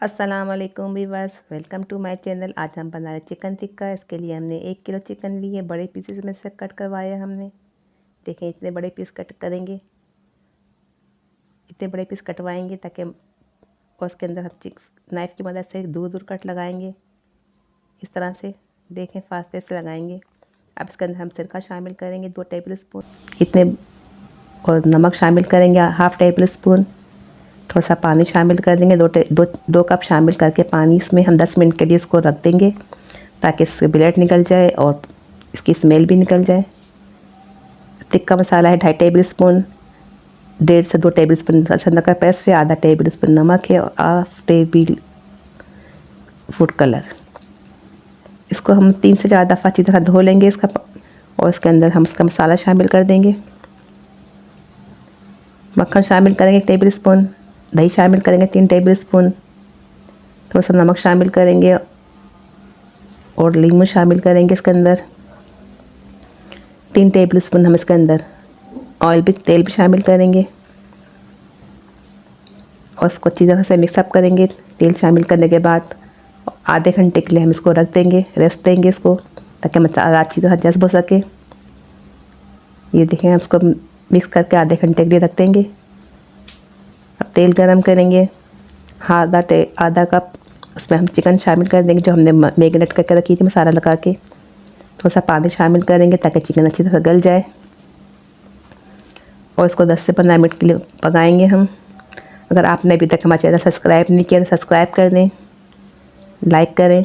अस्सलाम वालेकुम viewers, welcome to my channel. आज हम बना रहे चिकन टिक्का। इसके लिए हमने 1 किलो चिकन लिए, बड़े पीसेस में से कट करवाया हमने। देखें, इतने बड़े पीस कट करेंगे, इतने बड़े पीस कटवाएंगे ताकि और उसके अंदर हम नाइफ़ की मदद से दूर दूर कट लगाएंगे। इस तरह से देखें, फास्ते से लगाएंगे। अब इसके अंदर हम सिरका शामिल करेंगे 2 टेबल स्पून इतने, और नमक शामिल करेंगे 1/2 टेबल स्पून। थोड़ा सा पानी शामिल कर देंगे, 2 कप शामिल करके पानी इसमें हम 10 मिनट के लिए इसको रख देंगे ताकि इससे ब्लड निकल जाए और इसकी स्मेल भी निकल जाए। टिक्का मसाला है 2.5 टेबल स्पून, 1.5 से 2 टेबल स्पून लहसुन का पेस्ट है, आधा टेबल स्पून नमक है और 1/2 टेबल फूड कलर। इसको हम 3 से 4 दफ़ा अच्छी तरह धो लेंगे इसका, और इसके अंदर हम इसका मसाला शामिल कर देंगे। मक्खन शामिल करेंगे 1 टेबल स्पून, दही शामिल करेंगे 3 टेबल स्पून, थोड़ा सा नमक शामिल करेंगे और लीमू शामिल करेंगे इसके अंदर। 3 टेबल स्पून हम इसके अंदर तेल भी शामिल करेंगे और इसको अच्छी तरह से मिक्सअप करेंगे। तेल शामिल करने के बाद आधे घंटे के लिए हम इसको रख देंगे, रेस्ट देंगे इसको, ताकि मसाला अच्छी तरह जज़्ब हो सके। ये देखें, हम इसको मिक्स करके आधे घंटे के लिए रख देंगे। अब तेल गरम करेंगे, आधा कप उसमें हम चिकन शामिल कर देंगे जो हमने मैरिनेट करके रखी थी मसाला लगा के। थोड़ा सा पानी शामिल करेंगे ताकि चिकन अच्छी तरह गल जाए, और इसको 10 से 15 मिनट के लिए पकाएंगे हम। अगर आपने अभी तक हमारा चैनल सब्सक्राइब नहीं किया तो सब्सक्राइब कर दें, लाइक करें।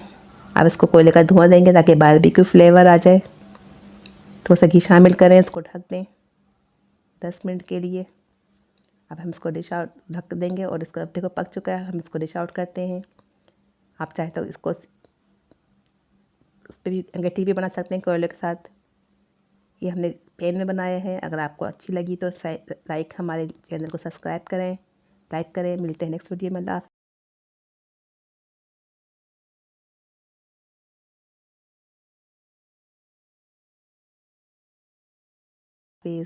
अब इसको कोयले का धुआं देंगे ताकि बारबेक्यू फ्लेवर आ जाए। थोड़ा सा घी शामिल करें, इसको ढक दें 10 मिनट के लिए। अब हम इसको डिश आउट ढक देंगे, और इसको अब देखो पक चुका है, हम इसको डिश आउट करते हैं। आप चाहे तो इसको उस पर भी अंगीठी भी बना सकते हैं कोयले के साथ। ये हमने पैन में बनाया है। अगर आपको अच्छी लगी तो हमारे चैनल को सब्सक्राइब करें, लाइक करें। मिलते हैं नेक्स्ट वीडियो में। अल्लाह हाफिज़।